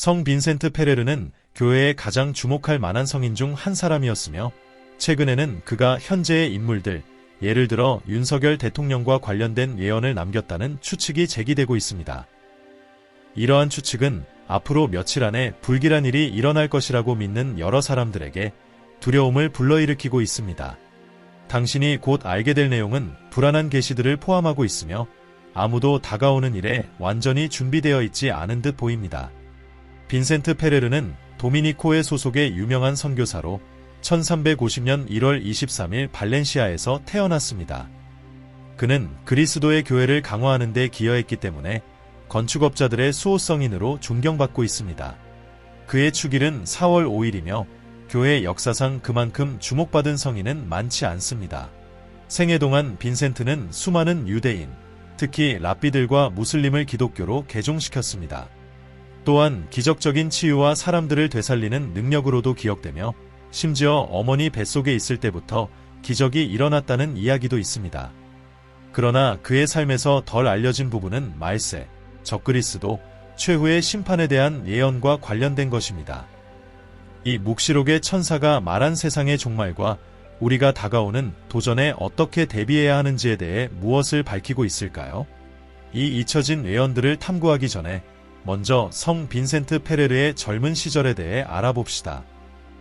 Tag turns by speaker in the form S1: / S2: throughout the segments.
S1: 성 빈센트 페레르는 교회에 가장 주목할 만한 성인 중 한 사람이었으며 최근에는 그가 현재의 인물들, 예를 들어 윤석열 대통령과 관련된 예언을 남겼다는 추측이 제기되고 있습니다. 이러한 추측은 앞으로 며칠 안에 불길한 일이 일어날 것이라고 믿는 여러 사람들에게 두려움을 불러일으키고 있습니다. 당신이 곧 알게 될 내용은 불안한 계시들을 포함하고 있으며 아무도 다가오는 일에 완전히 준비되어 있지 않은 듯 보입니다. 빈센트 페레르는 도미니코회 소속의 유명한 선교사로 1350년 1월 23일 발렌시아에서 태어났습니다. 그는 그리스도의 교회를 강화하는 데 기여했기 때문에 건축업자들의 수호성인으로 존경받고 있습니다. 그의 축일은 4월 5일이며 교회 역사상 그만큼 주목받은 성인은 많지 않습니다. 생애 동안 빈센트는 수많은 유대인, 특히 랍비들과 무슬림을 기독교로 개종시켰습니다. 또한 기적적인 치유와 사람들을 되살리는 능력으로도 기억되며 심지어 어머니 뱃속에 있을 때부터 기적이 일어났다는 이야기도 있습니다. 그러나 그의 삶에서 덜 알려진 부분은 말세, 적그리스도, 최후의 심판에 대한 예언과 관련된 것입니다. 이 묵시록의 천사가 말한 세상의 종말과 우리가 다가오는 도전에 어떻게 대비해야 하는지에 대해 무엇을 밝히고 있을까요? 이 잊혀진 예언들을 탐구하기 전에 먼저 성 빈센트 페레르의 젊은 시절에 대해 알아봅시다.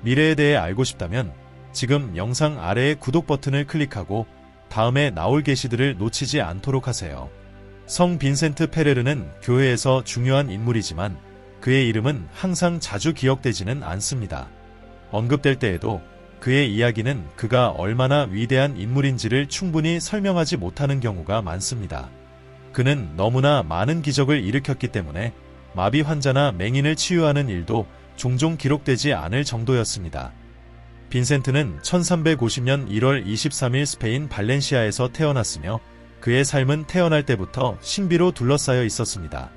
S1: 미래에 대해 알고 싶다면 지금 영상 아래의 구독 버튼을 클릭하고 다음에 나올 게시들을 놓치지 않도록 하세요. 성 빈센트 페레르는 교회에서 중요한 인물이지만 그의 이름은 항상 자주 기억되지는 않습니다. 언급될 때에도 그의 이야기는 그가 얼마나 위대한 인물인지를 충분히 설명하지 못하는 경우가 많습니다. 그는 너무나 많은 기적을 일으켰기 때문에 마비 환자나 맹인을 치유하는 일도 종종 기록되지 않을 정도였습니다. 빈센트는 1350년 1월 23일 스페인 발렌시아에서 태어났으며 그의 삶은 태어날 때부터 신비로 둘러싸여 있었습니다.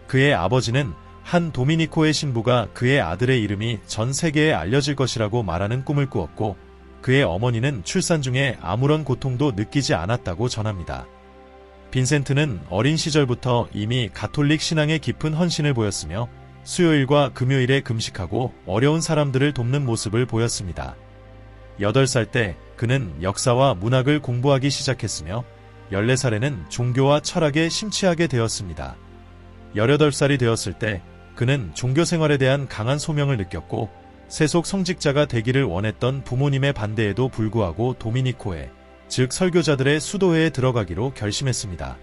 S1: 그의 아버지는 한 도미니코의 신부가 그의 아들의 이름이 전 세계에 알려질 것이라고 말하는 꿈을 꾸었고 그의 어머니는 출산 중에 아무런 고통도 느끼지 않았다고 전합니다. 빈센트는 어린 시절부터 이미 가톨릭 신앙에 깊은 헌신을 보였으며 수요일과 금요일에 금식하고 어려운 사람들을 돕는 모습을 보였습니다. 8살 때 그는 역사와 문학을 공부하기 시작했으며 14살에는 종교와 철학에 심취하게 되었습니다. 18살이 되었을 때 그는 종교 생활에 대한 강한 소명을 느꼈고 세속 성직자가 되기를 원했던 부모님의 반대에도 불구하고 도미니코회, 즉 설교자들의 수도회에 들어가기로 결심했습니다.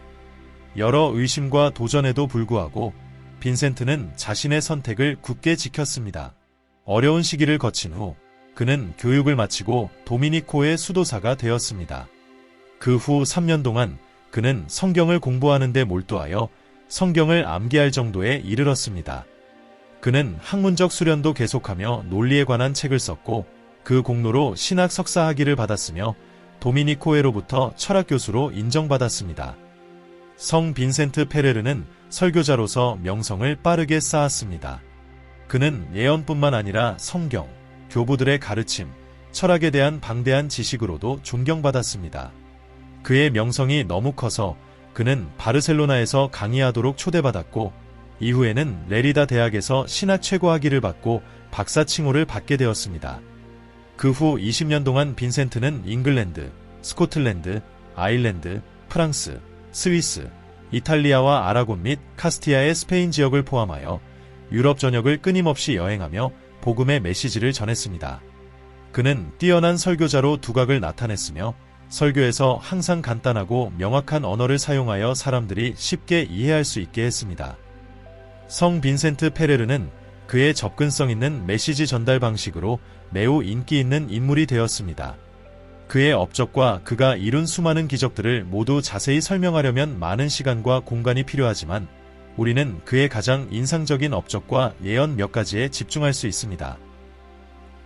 S1: 여러 의심과 도전에도 불구하고 빈센트는 자신의 선택을 굳게 지켰습니다. 어려운 시기를 거친 후 그는 교육을 마치고 도미니코의 수도사가 되었습니다. 그 후 3년 동안 그는 성경을 공부하는 데 몰두하여 성경을 암기할 정도에 이르렀습니다. 그는 학문적 수련도 계속하며 논리에 관한 책을 썼고 그 공로로 신학 석사 학위를 받았으며 도미니코회로부터 철학 교수로 인정받았습니다. 성 빈센트 페레르는 설교자로서 명성을 빠르게 쌓았습니다. 그는 예언뿐만 아니라 성경, 교부들의 가르침, 철학에 대한 방대한 지식으로도 존경받았습니다. 그의 명성이 너무 커서 그는 바르셀로나에서 강의하도록 초대받았고 이후에는 레리다 대학에서 신학 최고학위를 받고 박사 칭호를 받게 되었습니다. 그 후 20년 동안 빈센트는 잉글랜드, 스코틀랜드, 아일랜드, 프랑스, 스위스, 이탈리아와 아라곤 및 카스티아의 스페인 지역을 포함하여 유럽 전역을 끊임없이 여행하며 복음의 메시지를 전했습니다. 그는 뛰어난 설교자로 두각을 나타냈으며 설교에서 항상 간단하고 명확한 언어를 사용하여 사람들이 쉽게 이해할 수 있게 했습니다. 성 빈센트 페레르는 그의 접근성 있는 메시지 전달 방식으로 매우 인기 있는 인물이 되었습니다. 그의 업적과 그가 이룬 수많은 기적들을 모두 자세히 설명하려면 많은 시간과 공간이 필요하지만 우리는 그의 가장 인상적인 업적과 예언 몇 가지에 집중할 수 있습니다.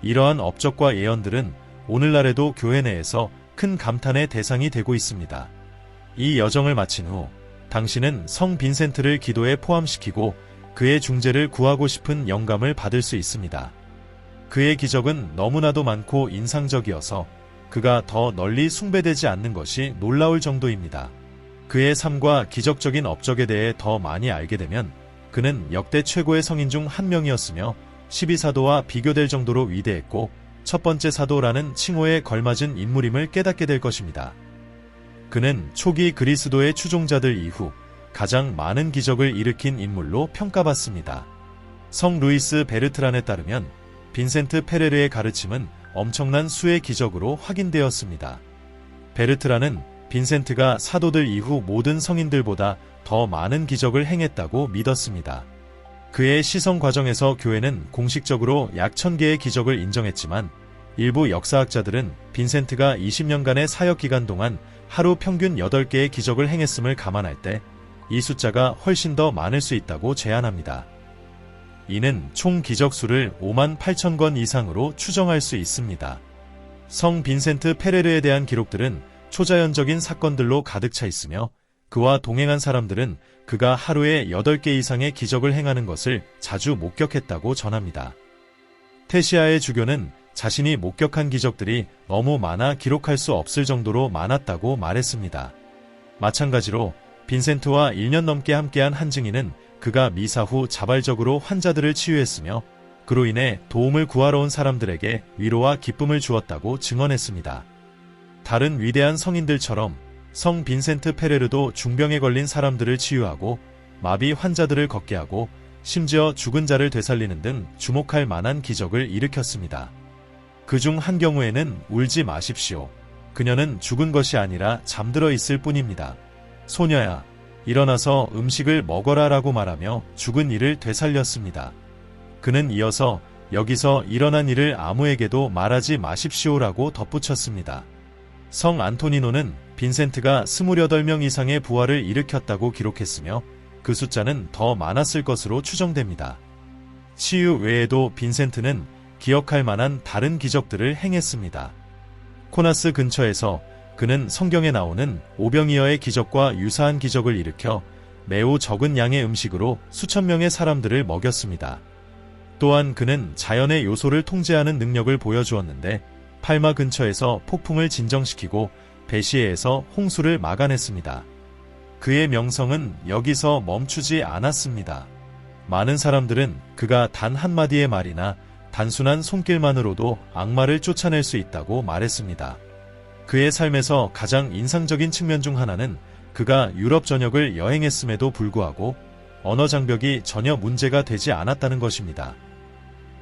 S1: 이러한 업적과 예언들은 오늘날에도 교회 내에서 큰 감탄의 대상이 되고 있습니다. 이 여정을 마친 후 당신은 성 빈센트를 기도에 포함시키고 그의 중재를 구하고 싶은 영감을 받을 수 있습니다. 그의 기적은 너무나도 많고 인상적이어서 그가 더 널리 숭배되지 않는 것이 놀라울 정도입니다. 그의 삶과 기적적인 업적에 대해 더 많이 알게 되면 그는 역대 최고의 성인 중 한 명이었으며 12사도와 비교될 정도로 위대했고 첫 번째 사도라는 칭호에 걸맞은 인물임을 깨닫게 될 것입니다. 그는 초기 그리스도의 추종자들 이후 가장 많은 기적을 일으킨 인물로 평가받습니다. 성 루이스 베르트란에 따르면 빈센트 페레르의 가르침은 엄청난 수의 기적으로 확인되었습니다. 베르트란은 빈센트가 사도들 이후 모든 성인들보다 더 많은 기적을 행했다고 믿었습니다. 그의 시성 과정에서 교회는 공식적으로 약 1000개의 기적을 인정했지만 일부 역사학자들은 빈센트가 20년간의 사역 기간 동안 하루 평균 8개의 기적을 행했음을 감안할 때 이 숫자가 훨씬 더 많을 수 있다고 제안합니다. 이는 총 기적 수를 58,000건 이상으로 추정할 수 있습니다. 성 빈센트 페레르에 대한 기록들은 초자연적인 사건들로 가득 차 있으며 그와 동행한 사람들은 그가 하루에 8개 이상의 기적을 행하는 것을 자주 목격했다고 전합니다. 테시아의 주교는 자신이 목격한 기적들이 너무 많아 기록할 수 없을 정도로 많았다고 말했습니다. 마찬가지로 빈센트와 1년 넘게 함께한 한 증인은 그가 미사 후 자발적으로 환자들을 치유했으며 그로 인해 도움을 구하러 온 사람들에게 위로와 기쁨을 주었다고 증언했습니다. 다른 위대한 성인들처럼 성 빈센트 페레르도 중병에 걸린 사람들을 치유하고 마비 환자들을 걷게 하고 심지어 죽은 자를 되살리는 등 주목할 만한 기적을 일으켰습니다. 그중 한 경우에는 울지 마십시오. 그녀는 죽은 것이 아니라 잠들어 있을 뿐입니다. 소녀야, 일어나서 음식을 먹어라 라고 말하며 죽은 이를 되살렸습니다. 그는 이어서 여기서 일어난 일을 아무에게도 말하지 마십시오라고 덧붙였습니다. 성 안토니노는 빈센트가 28명 이상의 부활을 일으켰다고 기록했으며 그 숫자는 더 많았을 것으로 추정됩니다. 치유 외에도 빈센트는 기억할 만한 다른 기적들을 행했습니다. 코나스 근처에서 그는 성경에 나오는 오병이어의 기적과 유사한 기적을 일으켜 매우 적은 양의 음식으로 수천 명의 사람들을 먹였습니다. 또한 그는 자연의 요소를 통제하는 능력을 보여주었는데 팔마 근처에서 폭풍을 진정시키고 베시에에서 홍수를 막아냈습니다. 그의 명성은 여기서 멈추지 않았습니다. 많은 사람들은 그가 단 한마디의 말이나 단순한 손길만으로도 악마를 쫓아낼 수 있다고 말했습니다. 그의 삶에서 가장 인상적인 측면 중 하나는 그가 유럽 전역을 여행했음에도 불구하고 언어 장벽이 전혀 문제가 되지 않았다는 것입니다.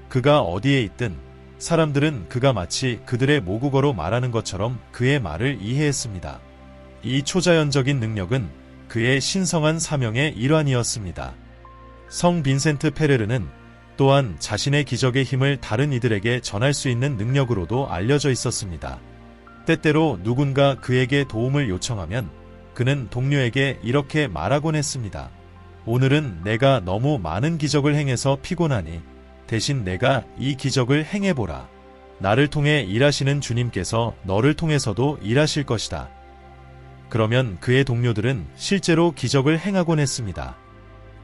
S1: 그가 어디에 있든 사람들은 그가 마치 그들의 모국어로 말하는 것처럼 그의 말을 이해했습니다. 이 초자연적인 능력은 그의 신성한 사명의 일환이었습니다. 성 빈센트 페레르는 또한 자신의 기적의 힘을 다른 이들에게 전할 수 있는 능력으로도 알려져 있었습니다. 때때로 누군가 그에게 도움을 요청하면 그는 동료에게 이렇게 말하곤 했습니다. 오늘은 내가 너무 많은 기적을 행해서 피곤하니 대신 내가 이 기적을 행해보라. 나를 통해 일하시는 주님께서 너를 통해서도 일하실 것이다. 그러면 그의 동료들은 실제로 기적을 행하곤 했습니다.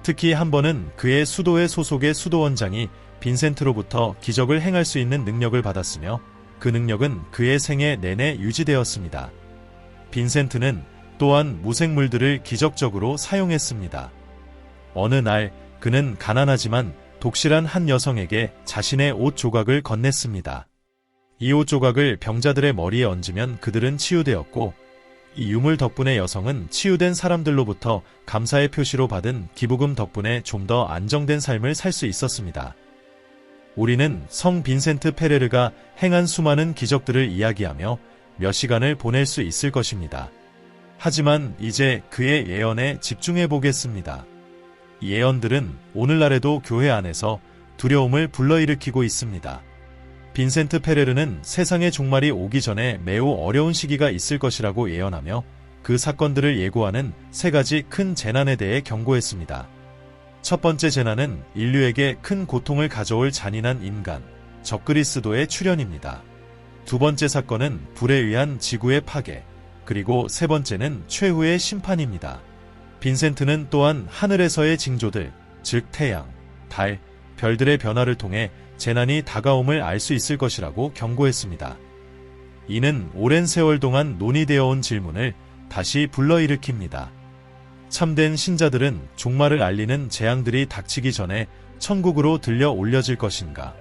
S1: 특히 한 번은 그의 수도회 소속의 수도원장이 빈센트로부터 기적을 행할 수 있는 능력을 받았으며 그 능력은 그의 생애 내내 유지되었습니다. 빈센트는 또한 무생물들을 기적적으로 사용했습니다. 어느 날 그는 가난하지만 독실한 한 여성에게 자신의 옷 조각을 건넸습니다. 이 옷 조각을 병자들의 머리에 얹으면 그들은 치유되었고 이 유물 덕분에 여성은 치유된 사람들로부터 감사의 표시로 받은 기부금 덕분에 좀 더 안정된 삶을 살 수 있었습니다. 우리는 성 빈센트 페레르가 행한 수많은 기적들을 이야기하며 몇 시간을 보낼 수 있을 것입니다. 하지만 이제 그의 예언에 집중해 보겠습니다. 이 예언들은 오늘날에도 교회 안에서 두려움을 불러일으키고 있습니다. 빈센트 페레르는 세상의 종말이 오기 전에 매우 어려운 시기가 있을 것이라고 예언하며 그 사건들을 예고하는 3가지 큰 재난에 대해 경고했습니다. 첫 번째 재난은 인류에게 큰 고통을 가져올 잔인한 인간, 적그리스도의 출현입니다. 두 번째 사건은 불에 의한 지구의 파괴, 그리고 세 번째는 최후의 심판입니다. 빈센트는 또한 하늘에서의 징조들, 즉 태양, 달, 별들의 변화를 통해 재난이 다가옴을 알 수 있을 것이라고 경고했습니다. 이는 오랜 세월 동안 논의되어 온 질문을 다시 불러일으킵니다. 참된 신자들은 종말을 알리는 재앙들이 닥치기 전에 천국으로 들려 올려질 것인가?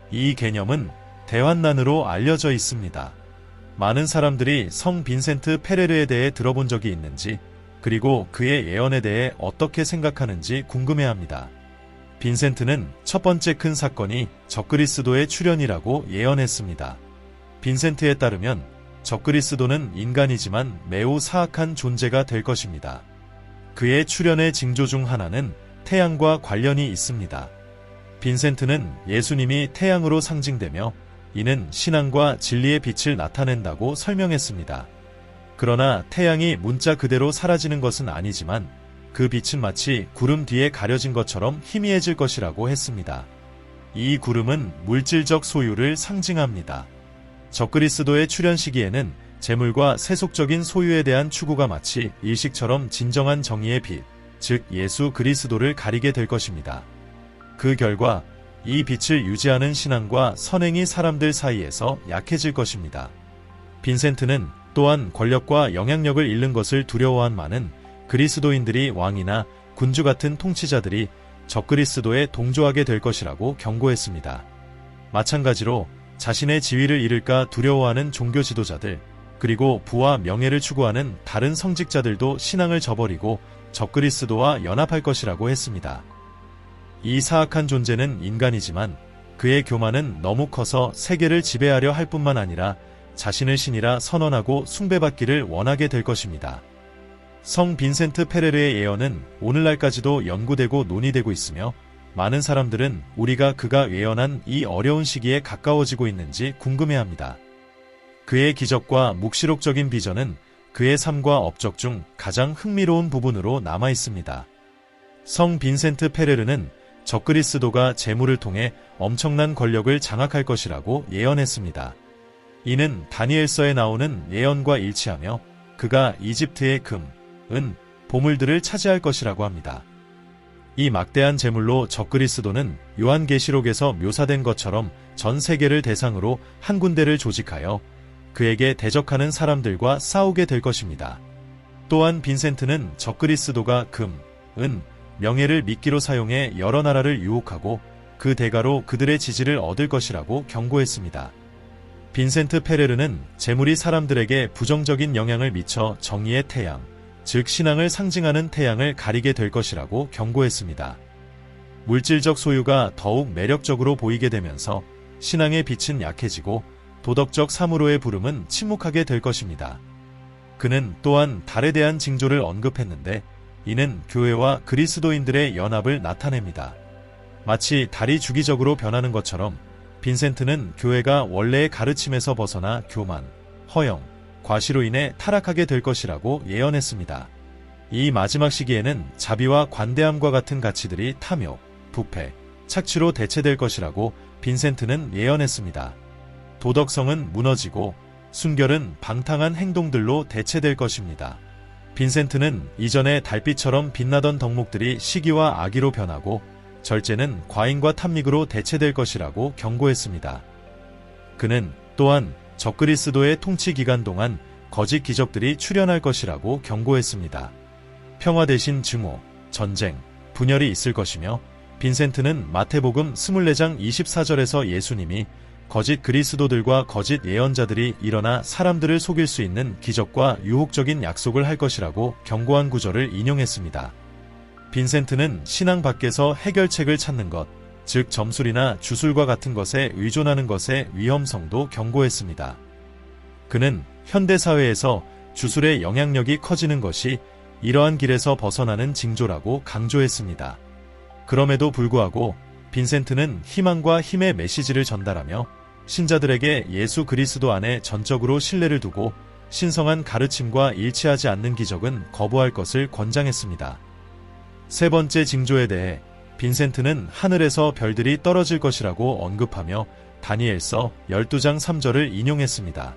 S1: 이 개념은 대환난으로 알려져 있습니다. 많은 사람들이 성 빈센트 페레르에 대해 들어본 적이 있는지, 그리고 그의 예언에 대해 어떻게 생각하는지 궁금해합니다. 빈센트는 첫 번째 큰 사건이 적그리스도의 출현이라고 예언했습니다. 빈센트에 따르면 적그리스도는 인간이지만 매우 사악한 존재가 될 것입니다. 그의 출현의 징조 중 하나는 태양과 관련이 있습니다. 빈센트는 예수님이 태양으로 상징되며 이는 신앙과 진리의 빛을 나타낸다고 설명했습니다. 그러나 태양이 문자 그대로 사라지는 것은 아니지만 그 빛은 마치 구름 뒤에 가려진 것처럼 희미해질 것이라고 했습니다. 이 구름은 물질적 소유를 상징합니다. 적그리스도의 출현 시기에는 재물과 세속적인 소유에 대한 추구가 마치 일식처럼 진정한 정의의 빛, 즉 예수 그리스도를 가리게 될 것입니다. 그 결과 이 빛을 유지하는 신앙과 선행이 사람들 사이에서 약해질 것입니다. 빈센트는 또한 권력과 영향력을 잃는 것을 두려워한 많은 그리스도인들이 왕이나 군주 같은 통치자들이 적그리스도에 동조하게 될 것이라고 경고했습니다. 마찬가지로 자신의 지위를 잃을까 두려워하는 종교 지도자들, 그리고 부와 명예를 추구하는 다른 성직자들도 신앙을 저버리고 적그리스도와 연합할 것이라고 했습니다. 이 사악한 존재는 인간이지만 그의 교만은 너무 커서 세계를 지배하려 할 뿐만 아니라 자신을 신이라 선언하고 숭배받기를 원하게 될 것입니다. 성 빈센트 페레르의 예언은 오늘날까지도 연구되고 논의되고 있으며 많은 사람들은 우리가 그가 예언한 이 어려운 시기에 가까워지고 있는지 궁금해합니다. 그의 기적과 묵시록적인 비전은 그의 삶과 업적 중 가장 흥미로운 부분으로 남아 있습니다. 성 빈센트 페레르는 적그리스도가 재물을 통해 엄청난 권력을 장악할 것이라고 예언했습니다. 이는 다니엘서에 나오는 예언과 일치하며 그가 이집트의 금, 은, 보물들을 차지할 것이라고 합니다. 이 막대한 재물로 적그리스도는 요한계시록에서 묘사된 것처럼 전 세계를 대상으로 한 군데를 조직하여 그에게 대적하는 사람들과 싸우게 될 것입니다. 또한 빈센트는 적그리스도가 금, 은, 명예를 미끼로 사용해 여러 나라를 유혹하고 그 대가로 그들의 지지를 얻을 것이라고 경고했습니다. 빈센트 페레르는 재물이 사람들에게 부정적인 영향을 미쳐 정의의 태양, 즉 신앙을 상징하는 태양을 가리게 될 것이라고 경고했습니다. 물질적 소유가 더욱 매력적으로 보이게 되면서 신앙의 빛은 약해지고 도덕적 사무로의 부름은 침묵하게 될 것입니다. 그는 또한 달에 대한 징조를 언급했는데 이는 교회와 그리스도인들의 연합을 나타냅니다. 마치 달이 주기적으로 변하는 것처럼 빈센트는 교회가 원래의 가르침에서 벗어나 교만, 허영, 과시로 인해 타락하게 될 것이라고 예언했습니다. 이 마지막 시기에는 자비와 관대함과 같은 가치들이 탐욕, 부패, 착취로 대체될 것이라고 빈센트는 예언했습니다. 도덕성은 무너지고 순결은 방탕한 행동들로 대체될 것입니다. 빈센트는 이전에 달빛처럼 빛나던 덕목들이 시기와 악의로 변하고 절제는 과잉과 탐닉으로 대체될 것이라고 경고했습니다. 그는 또한 적그리스도의 통치 기간 동안 거짓 기적들이 출현할 것이라고 경고했습니다. 평화 대신 증오, 전쟁, 분열이 있을 것이며 빈센트는 마태복음 24장 24절에서 예수님이 거짓 그리스도들과 거짓 예언자들이 일어나 사람들을 속일 수 있는 기적과 유혹적인 약속을 할 것이라고 경고한 구절을 인용했습니다. 빈센트는 신앙 밖에서 해결책을 찾는 것, 즉 점술이나 주술과 같은 것에 의존하는 것의 위험성도 경고했습니다. 그는 현대사회에서 주술의 영향력이 커지는 것이 이러한 길에서 벗어나는 징조라고 강조했습니다. 그럼에도 불구하고 빈센트는 희망과 힘의 메시지를 전달하며 신자들에게 예수 그리스도 안에 전적으로 신뢰를 두고 신성한 가르침과 일치하지 않는 기적은 거부할 것을 권장했습니다. 세 번째 징조에 대해 빈센트는 하늘에서 별들이 떨어질 것이라고 언급하며 다니엘서 12장 3절을 인용했습니다.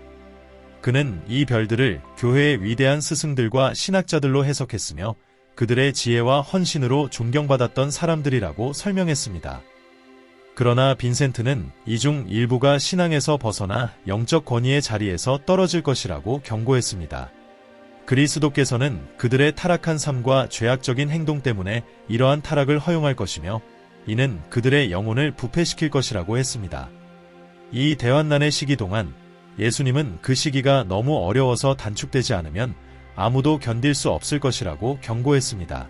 S1: 그는 이 별들을 교회의 위대한 스승들과 신학자들로 해석했으며 그들의 지혜와 헌신으로 존경받았던 사람들이라고 설명했습니다. 그러나 빈센트는 이 중 일부가 신앙에서 벗어나 영적 권위의 자리에서 떨어질 것이라고 경고했습니다. 그리스도께서는 그들의 타락한 삶과 죄악적인 행동 때문에 이러한 타락을 허용할 것이며 이는 그들의 영혼을 부패시킬 것이라고 했습니다. 이 대환난의 시기 동안 예수님은 그 시기가 너무 어려워서 단축되지 않으면 아무도 견딜 수 없을 것이라고 경고했습니다.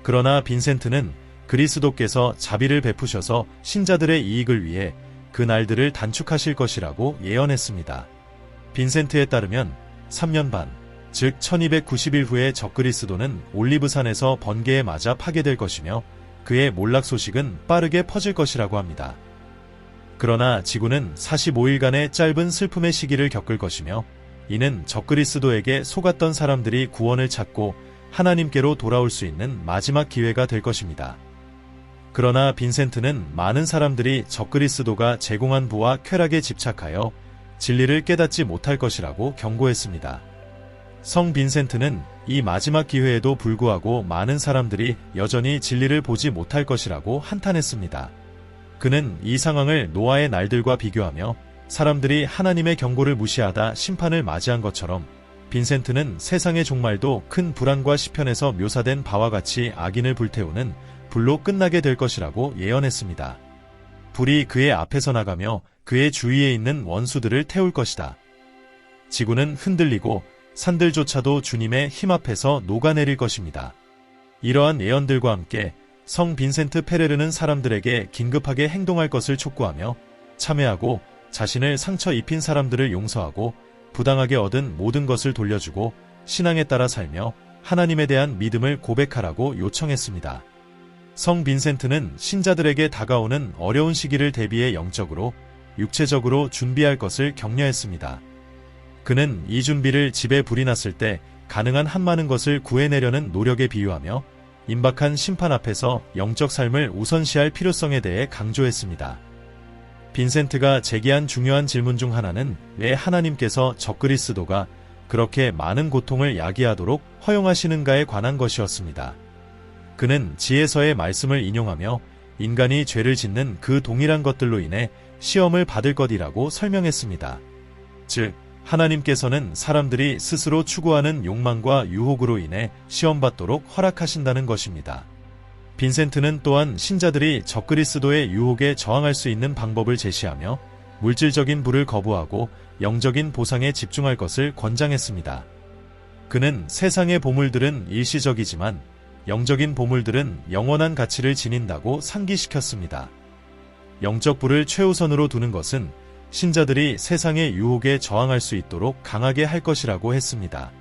S1: 그러나 빈센트는 그리스도께서 자비를 베푸셔서 신자들의 이익을 위해 그 날들을 단축하실 것이라고 예언했습니다. 빈센트에 따르면 3년 반, 즉 1290일 후에 적그리스도는 올리브산에서 번개에 맞아 파괴될 것이며 그의 몰락 소식은 빠르게 퍼질 것이라고 합니다. 그러나 지구는 45일간의 짧은 슬픔의 시기를 겪을 것이며 이는 적그리스도에게 속았던 사람들이 구원을 찾고 하나님께로 돌아올 수 있는 마지막 기회가 될 것입니다. 그러나 빈센트는 많은 사람들이 적그리스도가 제공한 부와 쾌락에 집착하여 진리를 깨닫지 못할 것이라고 경고했습니다. 성 빈센트는 이 마지막 기회에도 불구하고 많은 사람들이 여전히 진리를 보지 못할 것이라고 한탄했습니다. 그는 이 상황을 노아의 날들과 비교하며 사람들이 하나님의 경고를 무시하다 심판을 맞이한 것처럼 빈센트는 세상의 종말도 큰 불안과 시편에서 묘사된 바와 같이 악인을 불태우는 불로 끝나게 될 것이라고 예언했습니다. 불이 그의 앞에서 나가며 그의 주위에 있는 원수들을 태울 것이다. 지구는 흔들리고 산들조차도 주님의 힘 앞에서 녹아내릴 것입니다. 이러한 예언들과 함께 성 빈센트 페레르는 사람들에게 긴급하게 행동할 것을 촉구하며 참회하고 자신을 상처 입힌 사람들을 용서하고 부당하게 얻은 모든 것을 돌려주고 신앙에 따라 살며 하나님에 대한 믿음을 고백하라고 요청했습니다. 성 빈센트는 신자들에게 다가오는 어려운 시기를 대비해 영적으로, 육체적으로 준비할 것을 격려했습니다. 그는 이 준비를 집에 불이 났을 때 가능한 한 많은 것을 구해내려는 노력에 비유하며 임박한 심판 앞에서 영적 삶을 우선시할 필요성에 대해 강조했습니다. 빈센트가 제기한 중요한 질문 중 하나는 왜 하나님께서 적그리스도가 그렇게 많은 고통을 야기하도록 허용하시는가에 관한 것이었습니다. 그는 지혜서의 말씀을 인용하며 인간이 죄를 짓는 그 동일한 것들로 인해 시험을 받을 것이라고 설명했습니다. 즉, 하나님께서는 사람들이 스스로 추구하는 욕망과 유혹으로 인해 시험받도록 허락하신다는 것입니다. 빈센트는 또한 신자들이 적그리스도의 유혹에 저항할 수 있는 방법을 제시하며 물질적인 부를 거부하고 영적인 보상에 집중할 것을 권장했습니다. 그는 세상의 보물들은 일시적이지만 영적인 보물들은 영원한 가치를 지닌다고 상기시켰습니다. 영적 부를 최우선으로 두는 것은 신자들이 세상의 유혹에 저항할 수 있도록 강하게 할 것이라고 했습니다.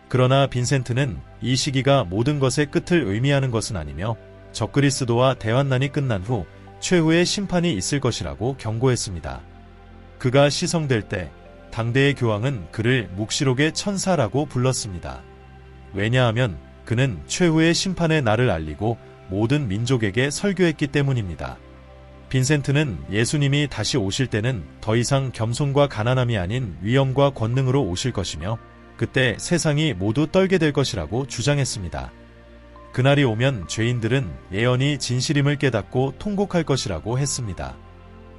S1: 그러나 빈센트는 이 시기가 모든 것의 끝을 의미하는 것은 아니며 적그리스도와 대환난이 끝난 후 최후의 심판이 있을 것이라고 경고했습니다. 그가 시성될 때 당대의 교황은 그를 묵시록의 천사라고 불렀습니다. 왜냐하면 그는 최후의 심판의 날을 알리고 모든 민족에게 설교했기 때문입니다. 빈센트는 예수님이 다시 오실 때는 더 이상 겸손과 가난함이 아닌 위엄과 권능으로 오실 것이며 그때 세상이 모두 떨게 될 것이라고 주장했습니다. 그날이 오면 죄인들은 예언이 진실임을 깨닫고 통곡할 것이라고 했습니다.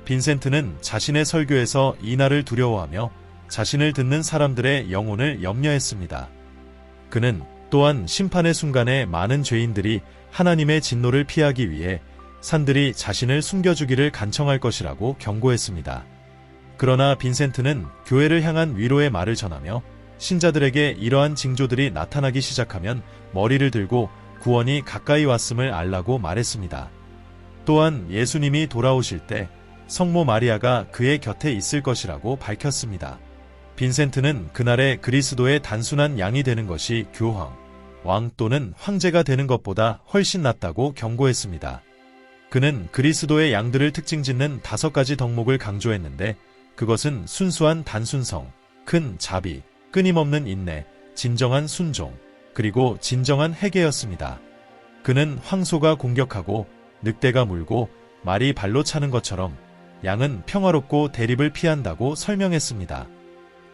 S1: 빈센트는 자신의 설교에서 이 날을 두려워하며 자신을 듣는 사람들의 영혼을 염려했습니다. 그는 또한 심판의 순간에 많은 죄인들이 하나님의 진노를 피하기 위해 산들이 자신을 숨겨주기를 간청할 것이라고 경고했습니다. 그러나 빈센트는 교회를 향한 위로의 말을 전하며 신자들에게 이러한 징조들이 나타나기 시작하면 머리를 들고 구원이 가까이 왔음을 알라고 말했습니다. 또한 예수님이 돌아오실 때 성모 마리아가 그의 곁에 있을 것이라고 밝혔습니다. 빈센트는 그날에 그리스도의 단순한 양이 되는 것이 교황, 왕 또는 황제가 되는 것보다 훨씬 낫다고 경고했습니다. 그는 그리스도의 양들을 특징짓는 5가지 덕목을 강조했는데 그것은 순수한 단순성, 큰 자비, 끊임없는 인내, 진정한 순종, 그리고 진정한 회개였습니다. 그는 황소가 공격하고 늑대가 물고 말이 발로 차는 것처럼 양은 평화롭고 대립을 피한다고 설명했습니다.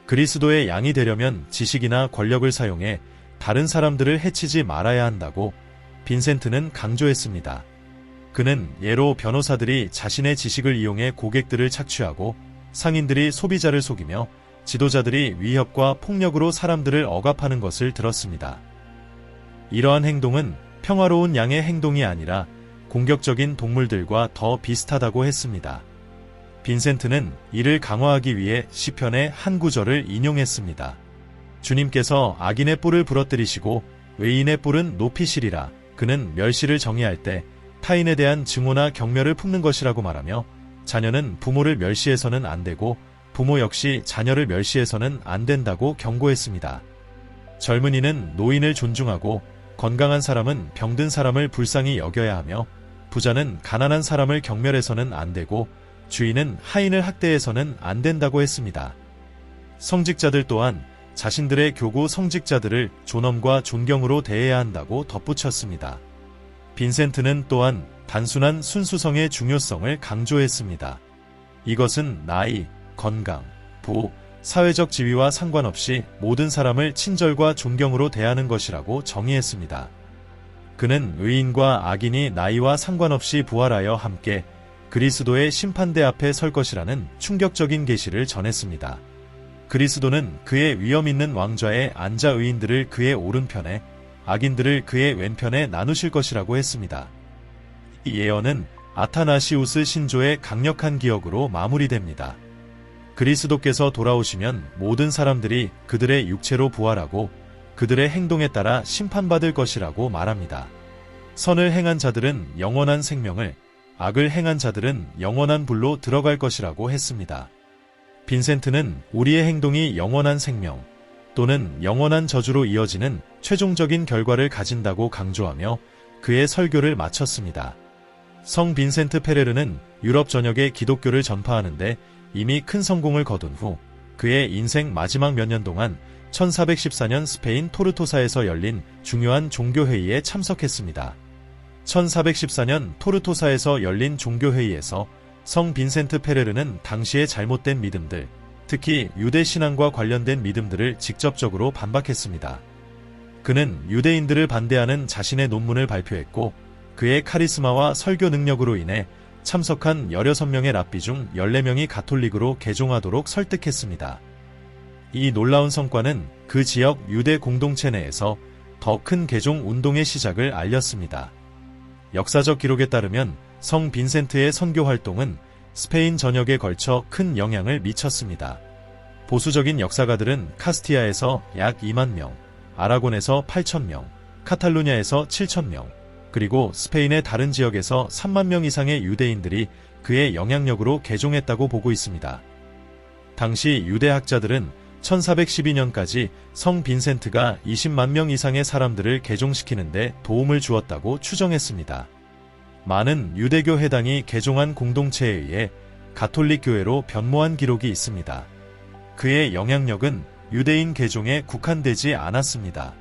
S1: 그리스도의 양이 되려면 지식이나 권력을 사용해 다른 사람들을 해치지 말아야 한다고 빈센트는 강조했습니다. 그는 예로 변호사들이 자신의 지식을 이용해 고객들을 착취하고 상인들이 소비자를 속이며 지도자들이 위협과 폭력으로 사람들을 억압하는 것을 들었습니다. 이러한 행동은 평화로운 양의 행동이 아니라 공격적인 동물들과 더 비슷하다고 했습니다. 빈센트는 이를 강화하기 위해 시편의 한 구절을 인용했습니다. 주님께서 악인의 뿔을 부러뜨리시고 의인의 뿔은 높이시리라. 그는 멸시를 정의할 때 타인에 대한 증오나 경멸을 품는 것이라고 말하며, 자녀는 부모를 멸시해서는 안 되고 부모 역시 자녀를 멸시해서는 안 된다고 경고했습니다. 젊은이는 노인을 존중하고 건강한 사람은 병든 사람을 불쌍히 여겨야 하며, 부자는 가난한 사람을 경멸해서는 안 되고 주인은 하인을 학대해서는 안 된다고 했습니다. 성직자들 또한 자신들의 교구 성직자들을 존엄과 존경으로 대해야 한다고 덧붙였습니다. 빈센트는 또한 단순한 순수성의 중요성을 강조했습니다. 이것은 나이, 건강, 부, 사회적 지위와 상관없이 모든 사람을 친절과 존경으로 대하는 것이라고 정의했습니다. 그는 의인과 악인이 나이와 상관없이 부활하여 함께 그리스도의 심판대 앞에 설 것이라는 충격적인 계시를 전했습니다. 그리스도는 그의 위엄 있는 왕좌에 앉아 의인들을 그의 오른편에, 악인들을 그의 왼편에 나누실 것이라고 했습니다. 이 예언은 아타나시우스 신조의 강력한 기억으로 마무리됩니다. 그리스도께서 돌아오시면 모든 사람들이 그들의 육체로 부활하고 그들의 행동에 따라 심판받을 것이라고 말합니다. 선을 행한 자들은 영원한 생명을, 악을 행한 자들은 영원한 불로 들어갈 것이라고 했습니다. 빈센트는 우리의 행동이 영원한 생명 또는 영원한 저주로 이어지는 최종적인 결과를 가진다고 강조하며 그의 설교를 마쳤습니다. 성 빈센트 페레르는 유럽 전역에 기독교를 전파하는데 이미 큰 성공을 거둔 후 그의 인생 마지막 몇 년 동안 1414년 스페인 토르토사에서 열린 중요한 종교회의에 참석했습니다. 1414년 토르토사에서 열린 종교회의에서 성 빈센트 페레르는 당시의 잘못된 믿음들, 특히 유대 신앙과 관련된 믿음들을 직접적으로 반박했습니다. 그는 유대인들을 반대하는 자신의 논문을 발표했고, 그의 카리스마와 설교 능력으로 인해 참석한 16명의 랍비 중 14명이 가톨릭으로 개종하도록 설득했습니다. 이 놀라운 성과는 그 지역 유대 공동체 내에서 더 큰 개종 운동의 시작을 알렸습니다. 역사적 기록에 따르면 성 빈센트의 선교 활동은 스페인 전역에 걸쳐 큰 영향을 미쳤습니다. 보수적인 역사가들은 카스티아에서 약 2만 명, 아라곤에서 8천 명, 카탈루냐에서 7천 명, 그리고 스페인의 다른 지역에서 3만 명 이상의 유대인들이 그의 영향력으로 개종했다고 보고 있습니다. 당시 유대학자들은 1412년까지 성 빈센트가 20만 명 이상의 사람들을 개종시키는데 도움을 주었다고 추정했습니다. 많은 유대교 회당이 개종한 공동체에 의해 가톨릭 교회로 변모한 기록이 있습니다. 그의 영향력은 유대인 개종에 국한되지 않았습니다.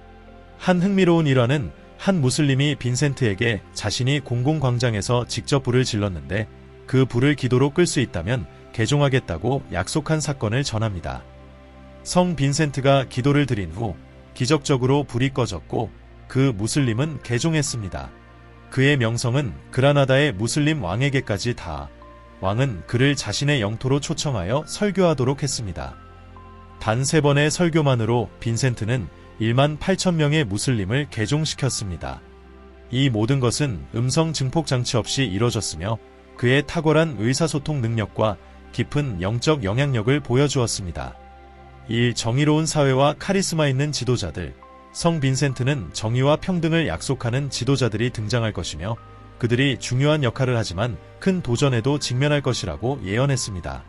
S1: 한 흥미로운 일화는 한 무슬림이 빈센트에게 자신이 공공광장에서 직접 불을 질렀는데 그 불을 기도로 끌 수 있다면 개종하겠다고 약속한 사건을 전합니다. 성 빈센트가 기도를 드린 후 기적적으로 불이 꺼졌고 그 무슬림은 개종했습니다. 그의 명성은 그라나다의 무슬림 왕에게까지 닿아 왕은 그를 자신의 영토로 초청하여 설교하도록 했습니다. 단 3번의 설교만으로 빈센트는 1만 8천 명의 무슬림을 개종시켰습니다. 이 모든 것은 음성 증폭 장치 없이 이뤄졌으며 그의 탁월한 의사소통 능력과 깊은 영적 영향력을 보여주었습니다. 이 정의로운 사회와 카리스마 있는 지도자들, 성 빈센트는 정의와 평등을 약속하는 지도자들이 등장할 것이며 그들이 중요한 역할을 하지만 큰 도전에도 직면할 것이라고 예언했습니다.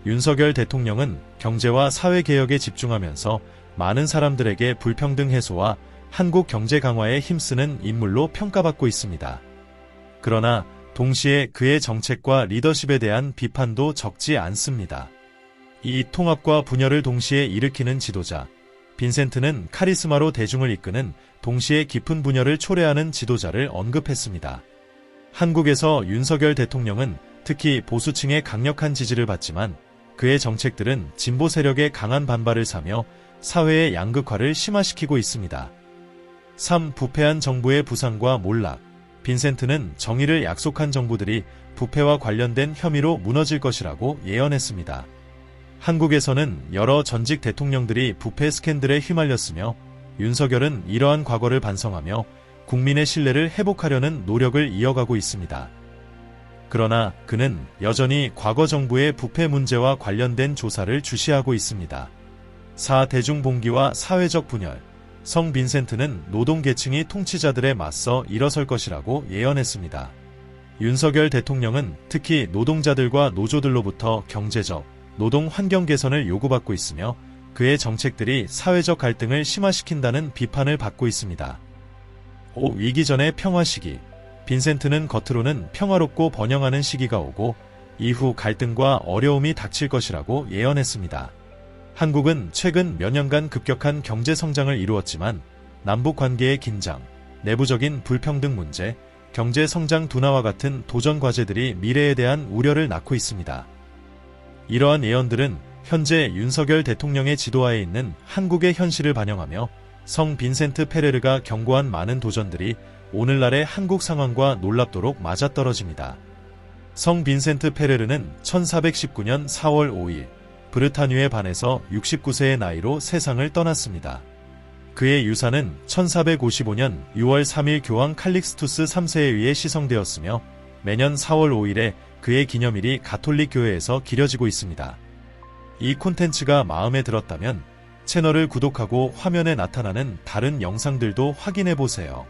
S1: 윤석열 대통령은 경제와 사회개혁에 집중하면서 많은 사람들에게 불평등 해소와 한국 경제 강화에 힘쓰는 인물로 평가받고 있습니다. 그러나 동시에 그의 정책과 리더십에 대한 비판도 적지 않습니다. 이 통합과 분열을 동시에 일으키는 지도자, 빈센트는 카리스마로 대중을 이끄는 동시에 깊은 분열을 초래하는 지도자를 언급했습니다. 한국에서 윤석열 대통령은 특히 보수층의 강력한 지지를 받지만 그의 정책들은 진보 세력의 강한 반발을 사며 사회의 양극화를 심화시키고 있습니다. 3. 부패한 정부의 부상과 몰락. 빈센트는 정의를 약속한 정부들이 부패와 관련된 혐의로 무너질 것이라고 예언했습니다. 한국에서는 여러 전직 대통령들이 부패 스캔들에 휘말렸으며 윤석열은 이러한 과거를 반성하며 국민의 신뢰를 회복하려는 노력을 이어가고 있습니다. 그러나 그는 여전히 과거 정부의 부패 문제와 관련된 조사를 주시하고 있습니다. 4. 대중봉기와 사회적 분열. 성 빈센트는 노동계층이 통치자들에 맞서 일어설 것이라고 예언했습니다. 윤석열 대통령은 특히 노동자들과 노조들로부터 경제적, 노동 환경 개선을 요구받고 있으며 그의 정책들이 사회적 갈등을 심화시킨다는 비판을 받고 있습니다. 5. 위기 전의 평화 시기. 빈센트는 겉으로는 평화롭고 번영하는 시기가 오고 이후 갈등과 어려움이 닥칠 것이라고 예언했습니다. 한국은 최근 몇 년간 급격한 경제 성장을 이루었지만 남북 관계의 긴장, 내부적인 불평등 문제, 경제 성장 둔화와 같은 도전 과제들이 미래에 대한 우려를 낳고 있습니다. 이러한 예언들은 현재 윤석열 대통령의 지도하에 있는 한국의 현실을 반영하며 성 빈센트 페레르가 경고한 많은 도전들이 오늘날의 한국 상황과 놀랍도록 맞아떨어집니다. 성 빈센트 페레르는 1419년 4월 5일 브르타뉴에 반해서 69세의 나이로 세상을 떠났습니다. 그의 유산은 1455년 6월 3일 교황 칼릭스투스 3세에 의해 시성되었으며 매년 4월 5일에 그의 기념일이 가톨릭 교회에서 기려지고 있습니다. 이 콘텐츠가 마음에 들었다면 채널을 구독하고 화면에 나타나는 다른 영상들도 확인해보세요.